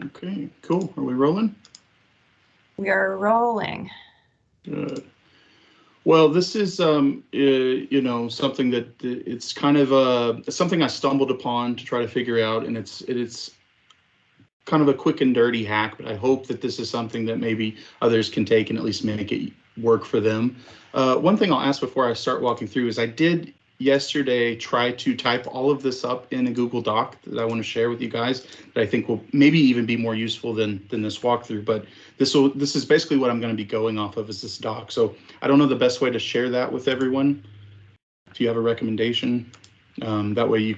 Okay, cool. Are we rolling? We are rolling. Good. Well, this is, you know, something that it's kind of something I stumbled upon to try to figure out, and it's kind of a quick and dirty hack, but I hope that this is something that maybe others can take and at least make it work for them. One thing I'll ask before I start walking through is I did yesterday try to type all of this up in a Google Doc that I want to share with you guys that I think will maybe even be more useful than this walkthrough. But this is basically what I'm going to be going off of is this doc. So I don't know the best way to share that with everyone. If you have a recommendation, that way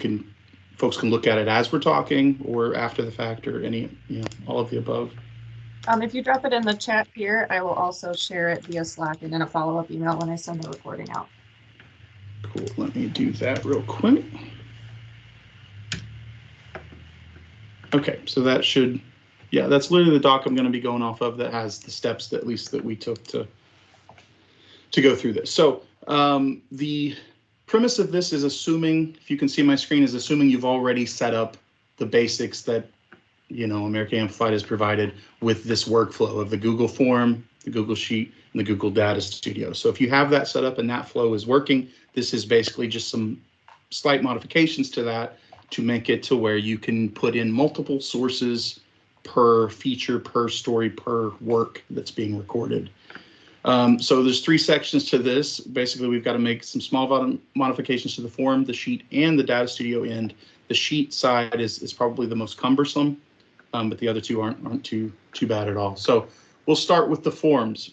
folks can look at it as we're talking or after the fact or any, all of the above. If you drop it in the chat here, I will also share it via Slack and in a follow-up email when I send the recording out. Cool. Let me do that real quick. Okay, so that should, that's literally the doc I'm going to be going off of that has the steps that at least that we took to go through this. So the premise of this is assuming, if you can see my screen, is assuming you've already set up the basics that, American Amplified has provided with this workflow of the Google form, the Google Sheet, and the Google Data Studio. So if you have that set up and that flow is working, this is basically just some slight modifications to that to make it to where you can put in multiple sources per feature, per story, per work that's being recorded. So there's 3 sections to this. Basically, we've got to make some small modifications to the form, the sheet, and the Data Studio end. The sheet side is probably the most cumbersome, but the other 2 aren't too bad at all. So we'll start with the forms.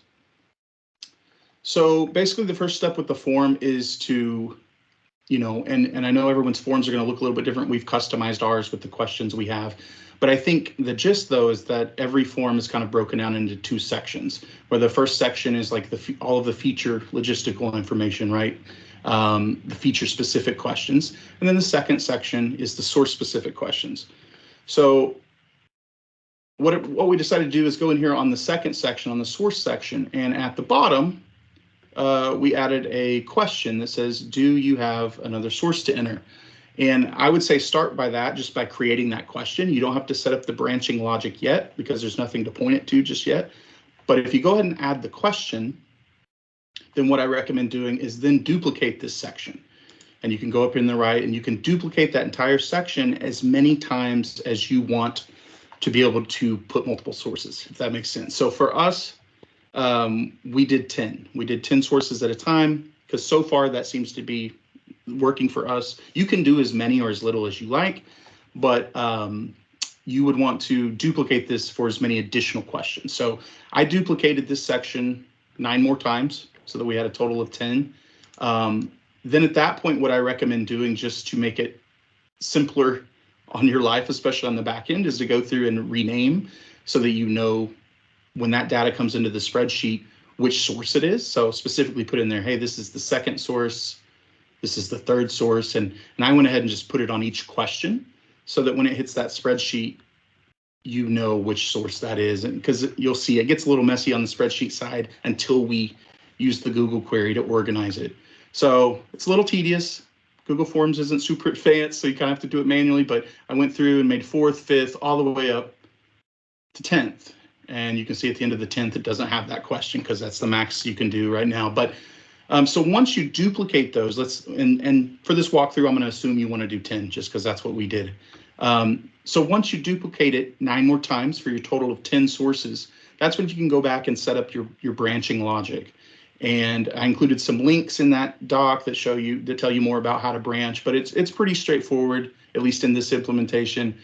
So basically, the first step with the form is to, and I know everyone's forms are going to look a little bit different. We've customized ours with the questions we have. But I think the gist, though, is that every form is kind of broken down into 2 sections, where the first section is like all of the feature logistical information, right? The feature specific questions. And then the second section is the source specific questions. So what we decided to do is go in here on the second section, on the source section, and at the bottom, we added a question that says, do you have another source to enter? And I would say start by that, just by creating that question. You don't have to set up the branching logic yet because there's nothing to point it to just yet. But if you go ahead and add the question, then what I recommend doing is then duplicate this section. And you can go up in the right and you can duplicate that entire section as many times as you want to be able to put multiple sources, if that makes sense. So for us, we did 10. We did 10 sources at a time because so far that seems to be working for us. You can do as many or as little as you like, but you would want to duplicate this for as many additional questions. So I duplicated this section 9 more times so that we had a total of 10. Then at that point, what I recommend doing just to make it simpler on your life, especially on the back end, is to go through and rename so that you know when that data comes into the spreadsheet, which source it is. So specifically put in there, hey, this is the second source, this is the third source, and I went ahead and just put it on each question so that when it hits that spreadsheet, you know which source that is. And because you'll see it gets a little messy on the spreadsheet side until we use the Google query to organize it. So it's a little tedious. Google Forms isn't super advanced, so you kind of have to do it manually, but I went through and made 4th, 5th, all the way up to 10th. And you can see at the end of the 10th, it doesn't have that question because that's the max you can do right now. But so once you duplicate those, and for this walkthrough, I'm going to assume you want to do 10 just because that's what we did. So once you duplicate it 9 more times for your total of 10 sources, that's when you can go back and set up your branching logic. And I included some links in that doc that tell you more about how to branch, but it's pretty straightforward, at least in this implementation.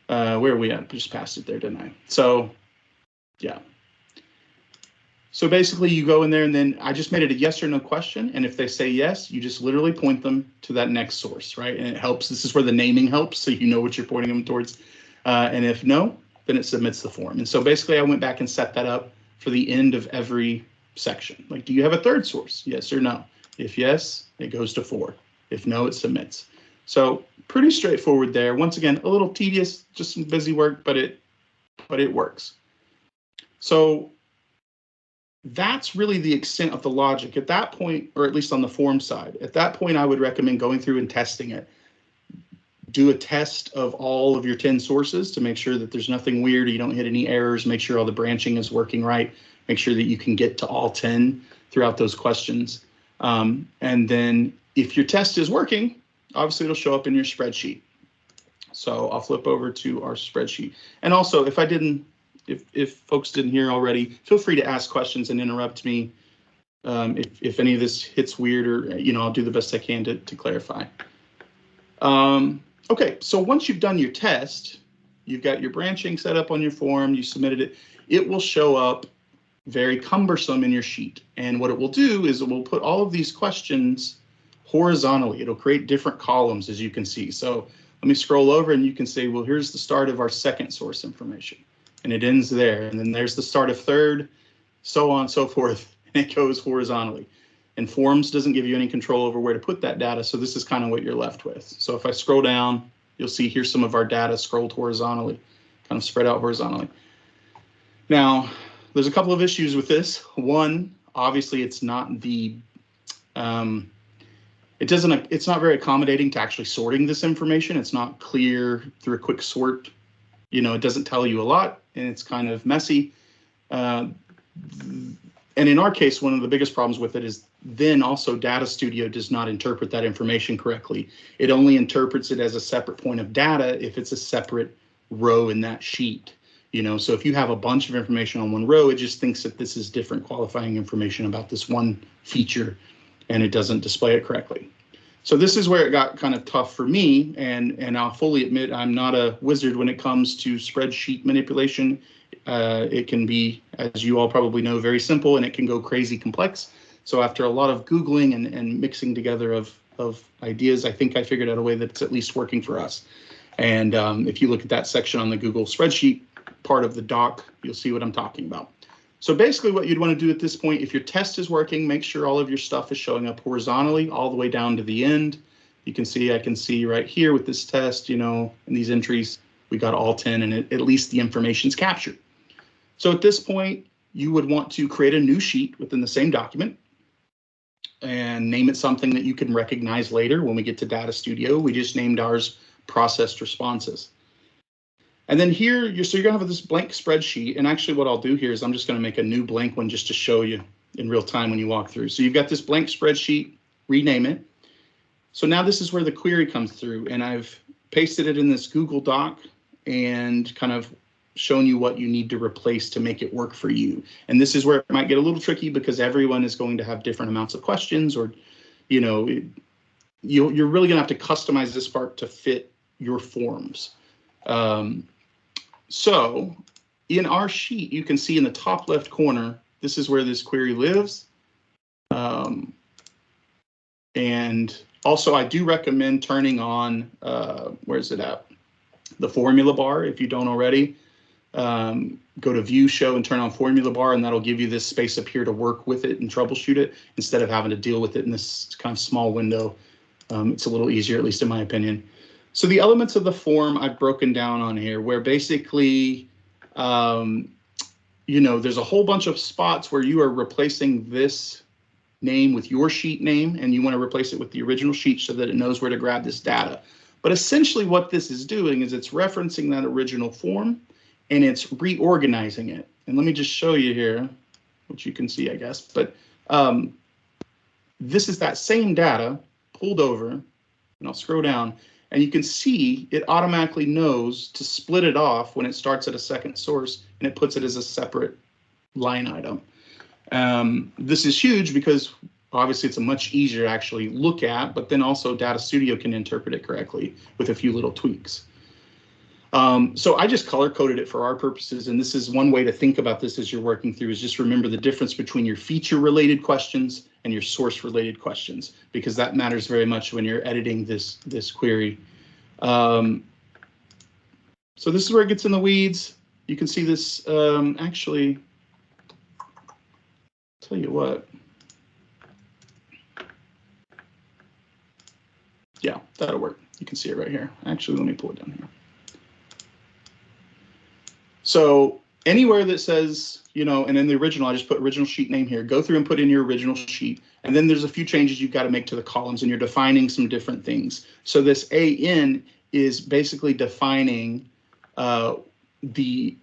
Where are we at? I just passed it there, didn't I? So yeah. So basically you go in there and then I just made it a yes or no question. And if they say yes, you just literally point them to that next source, right? And it helps. This is where the naming helps. So you know what you're pointing them towards. And if no, then it submits the form. And so basically I went back and set that up for the end of every section. Like, do you have a third source? Yes or no? If yes, it goes to 4. If no, it submits. So pretty straightforward there. Once again, a little tedious, just some busy work, but it works. So that's really the extent of the logic. At that point, or at least on the form side, at that point, I would recommend going through and testing it. do a test of all of your 10 sources to make sure that there's nothing weird, you don't hit any errors, make sure all the branching is working right, make sure that you can get to all 10 throughout those questions. And then if your test is working, obviously it'll show up in your spreadsheet. So I'll flip over to our spreadsheet. And also, if folks didn't hear already, feel free to ask questions and interrupt me if any of this hits weird, or I'll do the best I can to clarify. Okay, so once you've done your test, you've got your branching set up on your form, you submitted it, it will show up very cumbersome in your sheet. And what it will do is it will put all of these questions horizontally. It'll create different columns, as you can see. So let me scroll over and you can say, well, here's the start of our second source information. And it ends there. And then there's the start of third, so on and so forth. And it goes horizontally. And Forms doesn't give you any control over where to put that data. So this is kind of what you're left with. So if I scroll down, you'll see here's some of our data scrolled horizontally, kind of spread out horizontally. Now, there's a couple of issues with this. One, obviously it's not it's not very accommodating to actually sorting this information. It's not clear through a quick sort. It doesn't tell you a lot, and it's kind of messy. And in our case, one of the biggest problems with it is then also Data Studio does not interpret that information correctly. It only interprets it as a separate point of data if it's a separate row in that sheet. So if you have a bunch of information on one row, it just thinks that this is different qualifying information about this one feature, and it doesn't display it correctly. So this is where it got kind of tough for me, and I'll fully admit I'm not a wizard when it comes to spreadsheet manipulation. It can be, as you all probably know, very simple, and it can go crazy complex. So after a lot of Googling and mixing together of ideas, I think I figured out a way that's at least working for us. And if you look at that section on the Google spreadsheet part of the doc, you'll see what I'm talking about. So basically what you'd want to do at this point, if your test is working, make sure all of your stuff is showing up horizontally all the way down to the end. You can see, I can see right here with this test, in these entries, we got all 10 and at least the information's captured. So at this point, you would want to create a new sheet within the same document and name it something that you can recognize later when we get to Data Studio. We just named ours Processed Responses. And then here, you're gonna have this blank spreadsheet. And actually what I'll do here is I'm just gonna make a new blank one just to show you in real time when you walk through. So you've got this blank spreadsheet, rename it. So now this is where the query comes through, and I've pasted it in this Google Doc and kind of shown you what you need to replace to make it work for you. And this is where it might get a little tricky because everyone is going to have different amounts of questions, or, you're really gonna have to customize this part to fit your forms. So in our sheet, you can see in the top left corner, this is where this query lives. And also I do recommend turning on, where's it at? The formula bar, if you don't already. Go to View, Show, and turn on Formula Bar, and that'll give you this space up here to work with it and troubleshoot it instead of having to deal with it in this kind of small window. It's a little easier, at least in my opinion. So the elements of the form I've broken down on here, where basically, there's a whole bunch of spots where you are replacing this name with your sheet name, and you want to replace it with the original sheet so that it knows where to grab this data. But essentially what this is doing is it's referencing that original form, and it's reorganizing it. And let me just show you here, which you can see, I guess. But this is that same data pulled over, and I'll scroll down, and you can see it automatically knows to split it off when it starts at a second source, and it puts it as a separate line item. This is huge because obviously it's a much easier to actually look at, but then also Data Studio can interpret it correctly with a few little tweaks. So I just color coded it for our purposes, and this is one way to think about this as you're working through, is just remember the difference between your feature related questions and your source related questions, because that matters very much when you're editing this query. So this is where it gets in the weeds. You can see this, actually, tell you what. Yeah, that'll work. You can see it right here. Actually, let me pull it down here. So anywhere that says, and in the original, I just put original sheet name here, go through and put in your original sheet. And then there's a few changes you've got to make to the columns, and you're defining some different things. So this AN is basically defining the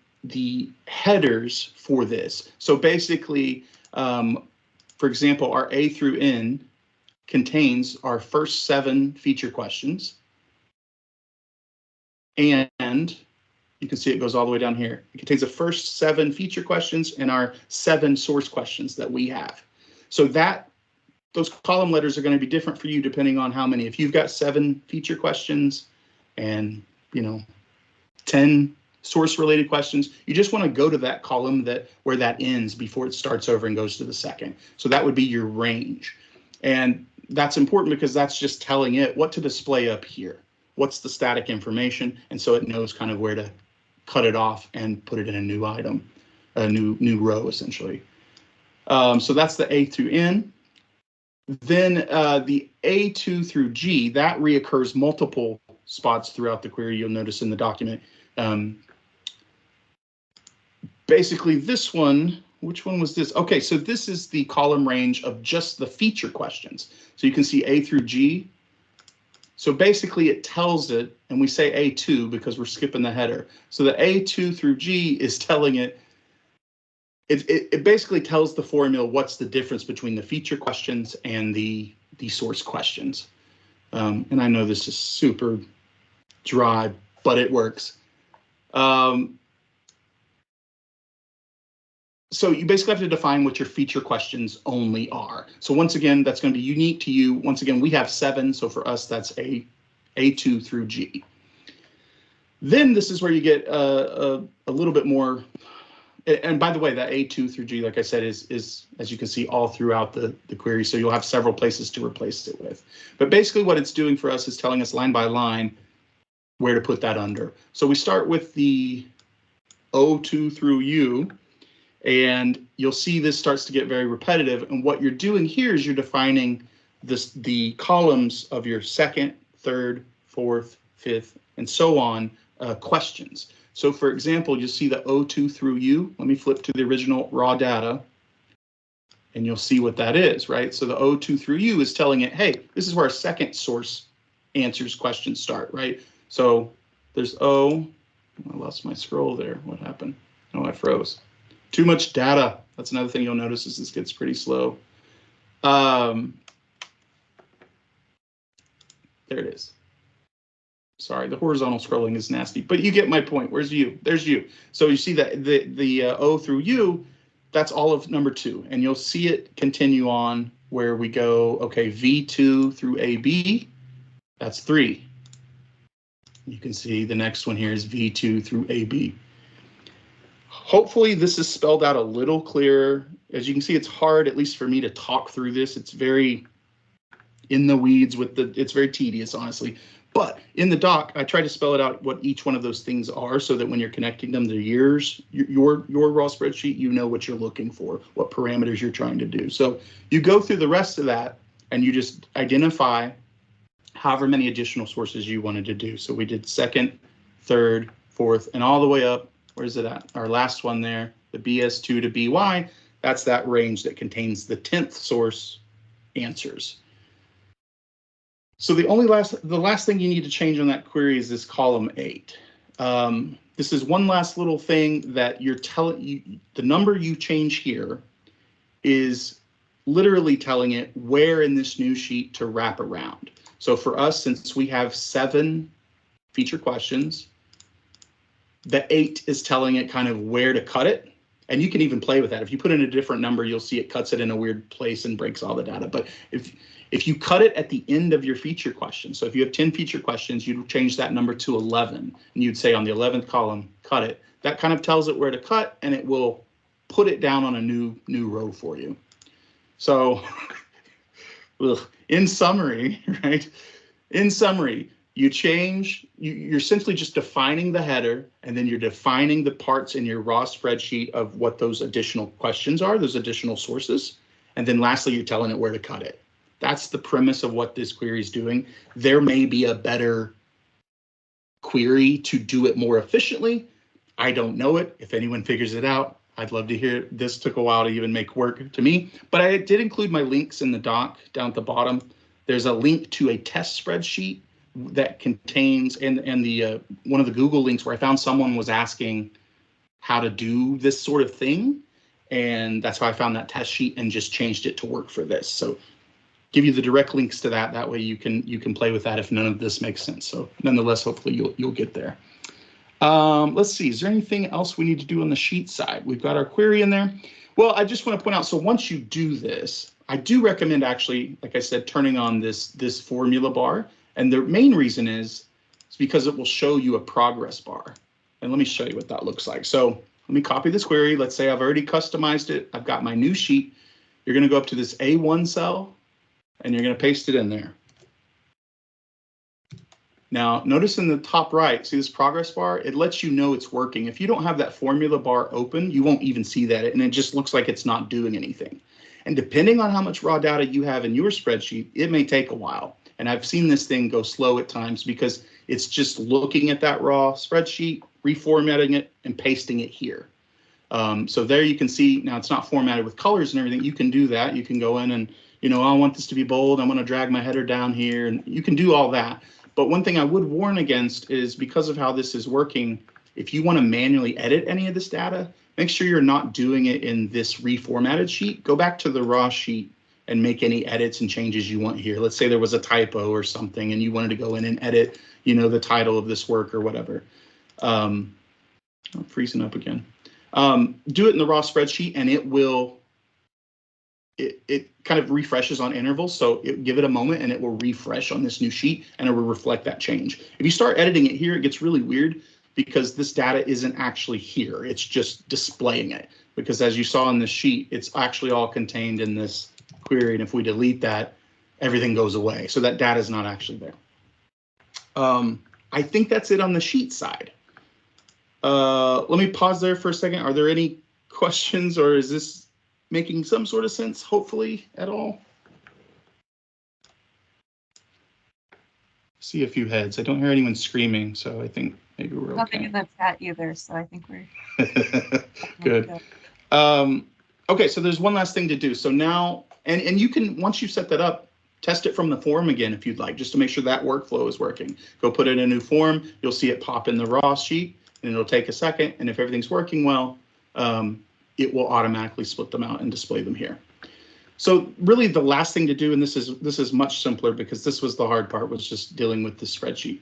headers for this. So basically, for example, our A through N contains our first 7 feature questions. And you can see it goes all the way down here. It contains the first 7 feature questions and our 7 source questions that we have. So those column letters are going to be different for you depending on how many. If you've got 7 feature questions and 10 source related questions, you just want to go to that column where that ends before it starts over and goes to the second. So that would be your range. And that's important because that's just telling it what to display up here. What's the static information? And so it knows kind of where to cut it off and put it in a new item, a new row essentially. So that's the A through N. Then the A2 through G, that reoccurs multiple spots throughout the query. You'll notice in the document. Basically this one, which one was this? Okay, so this is the column range of just the feature questions. So you can see A through G. So basically it tells it, and we say A2 because we're skipping the header. So the A2 through G is telling it, it basically tells the formula what's the difference between the feature questions and the source questions. And I know this is super dry, but it works. So you basically have to define what your feature questions only are. So once again, that's going to be unique to you. Once again, we have 7. So for us, that's A2 through G. Then this is where you get a little bit more. And by the way, that A2 through G, like I said, is as you can see, all throughout the query. So you'll have several places to replace it with. But basically what it's doing for us is telling us line by line where to put that under. So we start with the O2 through U. And you'll see this starts to get very repetitive. And what you're doing here is you're defining the columns of your second, third, fourth, fifth, and so on questions. So for example, you'll see the O2 through U. Let me flip to the original raw data. And you'll see what that is, right? So the O2 through U is telling it, hey, this is where our second source answers questions start, right? So there's O. I lost my scroll there. What happened? Oh, I froze. Too much data. That's another thing you'll notice is this gets pretty slow. There it is. Sorry, the horizontal scrolling is nasty, but you get my point. Where's U? There's U. So you see that the O through U, that's all of number 2. And you'll see it continue on where we go, okay, V2 through AB, that's 3. You can see the next one here is V2 through AB. Hopefully this is spelled out a little clearer. As you can see, it's hard, at least for me, to talk through this. It's very in the weeds it's very tedious, honestly. But in the doc, I try to spell it out what each one of those things are so that when you're connecting them to your raw spreadsheet, you know what you're looking for, what parameters you're trying to do. So you go through the rest of that and you just identify however many additional sources you wanted to do. So we did second, third, fourth, and all the way up. Where's it at? Our last one there, the BS2 to BY, that's that range that contains the 10th source answers. So the last thing you need to change on that query is this column 8. This is one last little thing that you're telling you, the number you change here is literally telling it where in this new sheet to wrap around. So for us, since we have 7 feature questions, the 8 is telling it kind of where to cut it. And you can even play with that. If you put in a different number, you'll see it cuts it in a weird place and breaks all the data. But if you cut it at the end of your feature question, so if you have 10 feature questions, you'd change that number to 11. And you'd say on the 11th column, cut it. That kind of tells it where to cut, and it will put it down on a new row for you. So in summary, right? In summary, you're simply just defining the header, and then you're defining the parts in your raw spreadsheet of what those additional questions are, those additional sources. And then lastly, you're telling it where to cut it. That's the premise of what this query is doing. There may be a better query to do it more efficiently. I don't know it. If anyone figures it out, I'd love to hear it. This took a while to even make work to me, but I did include my links in the doc down at the bottom. There's a link to a test spreadsheet that contains, and the one of the Google links where I found someone was asking how to do this sort of thing. And that's how I found that test sheet and just changed it to work for this. So give you the direct links to that. That way you can play with that if none of this makes sense. So nonetheless, hopefully you'll get there. Let's see, is there anything else we need to do on the sheet side? We've got our query in there. Well, I just want to point out, so once you do this, I do recommend actually, like I said, turning on this formula bar. And the main reason is because it will show you a progress bar. And let me show you what that looks like. So let me copy this query. Let's say I've already customized it. I've got my new sheet. You're going to go up to this A1 cell and you're going to paste it in there. Now, notice in the top right, see this progress bar? It lets you know it's working. If you don't have that formula bar open, you won't even see that, and it just looks like it's not doing anything. And depending on how much raw data you have in your spreadsheet, it may take a while. And I've seen this thing go slow at times because it's just looking at that raw spreadsheet, reformatting it, and pasting it here. So there you can see, now it's not formatted with colors and everything. You can do that. You can go in and, I want this to be bold. I'm going to drag my header down here, and you can do all that. But one thing I would warn against is because of how this is working, if you want to manually edit any of this data, make sure you're not doing it in this reformatted sheet. Go back to the raw sheet and make any edits and changes you want here. Let's say there was a typo or something and you wanted to go in and edit, the title of this work or whatever. I'm freezing up again. Do it in the raw spreadsheet and it will, it kind of refreshes on intervals. So give it a moment and it will refresh on this new sheet and it will reflect that change. If you start editing it here, it gets really weird because this data isn't actually here. It's just displaying it because as you saw in this sheet, it's actually all contained in this query. And if we delete that, everything goes away. So that data is not actually there. I think that's it on the sheet side. Let me pause there for a second. Are there any questions or is this making some sort of sense, hopefully, at all? See a few heads. I don't hear anyone screaming, so I think maybe we're Nothing okay. in the chat either, so I think we're good. Okay, so there's one last thing to do. So now, and you can, once you set that up, test it from the form again if you'd like, just to make sure that workflow is working. Go put it in a new form. You'll see it pop in the raw sheet, and it'll take a second. And if everything's working well, it will automatically split them out and display them here. So really the last thing to do, and this is much simpler because this was the hard part, was just dealing with the spreadsheet.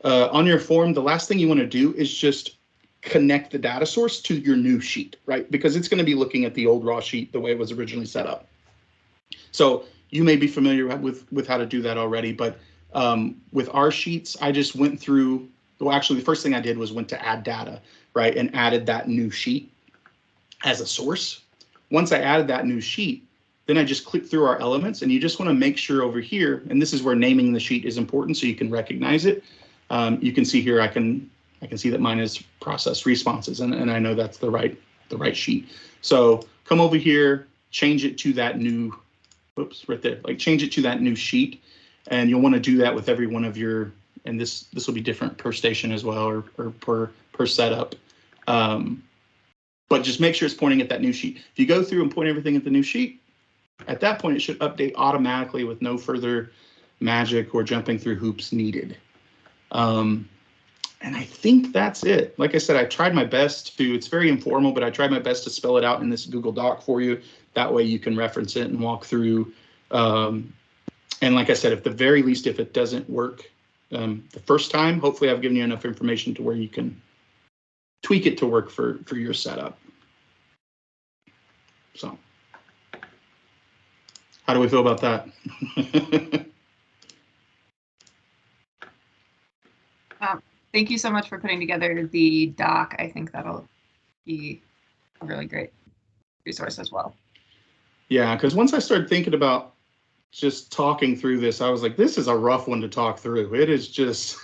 On your form, the last thing you want to do is just connect the data source to your new sheet, right? Because it's going to be looking at the old raw sheet the way it was originally set up. So you may be familiar with how to do that already, but with our sheets, I just went through, well, actually the first thing I did was went to add data, right? And added that new sheet as a source. Once I added that new sheet, then I just click through our elements, and you just want to make sure over here, and this is where naming the sheet is important so you can recognize it. You can see here, I can see that mine is process responses, and I know that's the right sheet. So come over here, change it to that new, oops, right there, like change it to that new sheet, and you'll want to do that with every one of your, and this will be different per station as well, or per setup. But just make sure it's pointing at that new sheet. If you go through and point everything at the new sheet, at that point, it should update automatically with no further magic or jumping through hoops needed. And I think that's it. Like I said, I tried my best to, it's very informal, but I tried my best to spell it out in this Google Doc for you. That way you can reference it and walk through. And like I said, at the very least, if it doesn't work the first time, hopefully I've given you enough information to where you can tweak it to work for your setup. So how do we feel about that? Thank you so much for putting together the doc. I think that'll be a really great resource as well. Yeah, because once I started thinking about just talking through this, I was like, this is a rough one to talk through. It is just,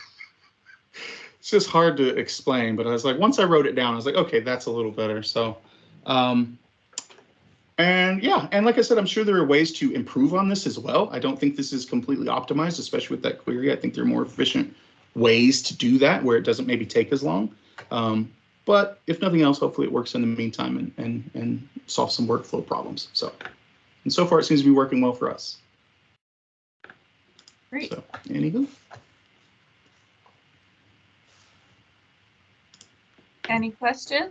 it's just hard to explain. But I was like, once I wrote it down, I was like, okay, that's a little better. So, and yeah, and like I said, I'm sure there are ways to improve on this as well. I don't think this is completely optimized, especially with that query. I think there are more efficient ways to do that where it doesn't maybe take as long. But if nothing else, hopefully it works in the meantime and solve some workflow problems. So, and so far it seems to be working well for us. Great. So, anywho. Any questions?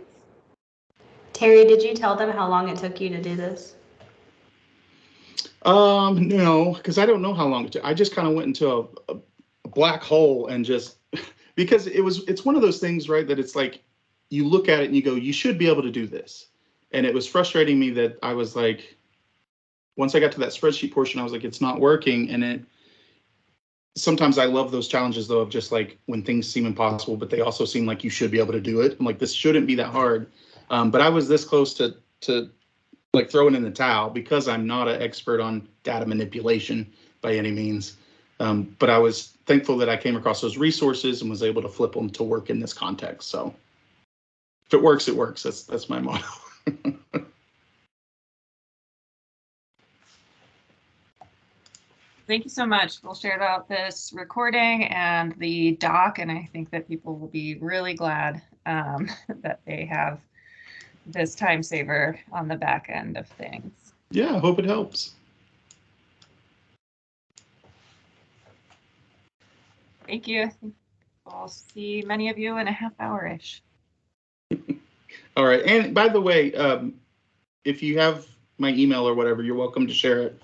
Terry, did you tell them how long it took you to do this? No, because I don't know how long it took. I just kind of went into a black hole and just because it's one of those things, right? That it's like you look at it and you go, you should be able to do this. And it was frustrating me that I was like, once I got to that spreadsheet portion, I was like, it's not working. And sometimes I love those challenges though, of just like when things seem impossible, but they also seem like you should be able to do it. I'm like, this shouldn't be that hard. But I was this close to like throwing in the towel because I'm not an expert on data manipulation by any means. But I was thankful that I came across those resources and was able to flip them to work in this context. So if it works, it works. That's my motto. Thank you so much. We'll share out this recording and the doc, and I think that people will be really glad that they have this time saver on the back end of things. Yeah, I hope it helps. Thank you. I think I'll see many of you in a half hour-ish. All right. And by the way, if you have my email or whatever, you're welcome to share it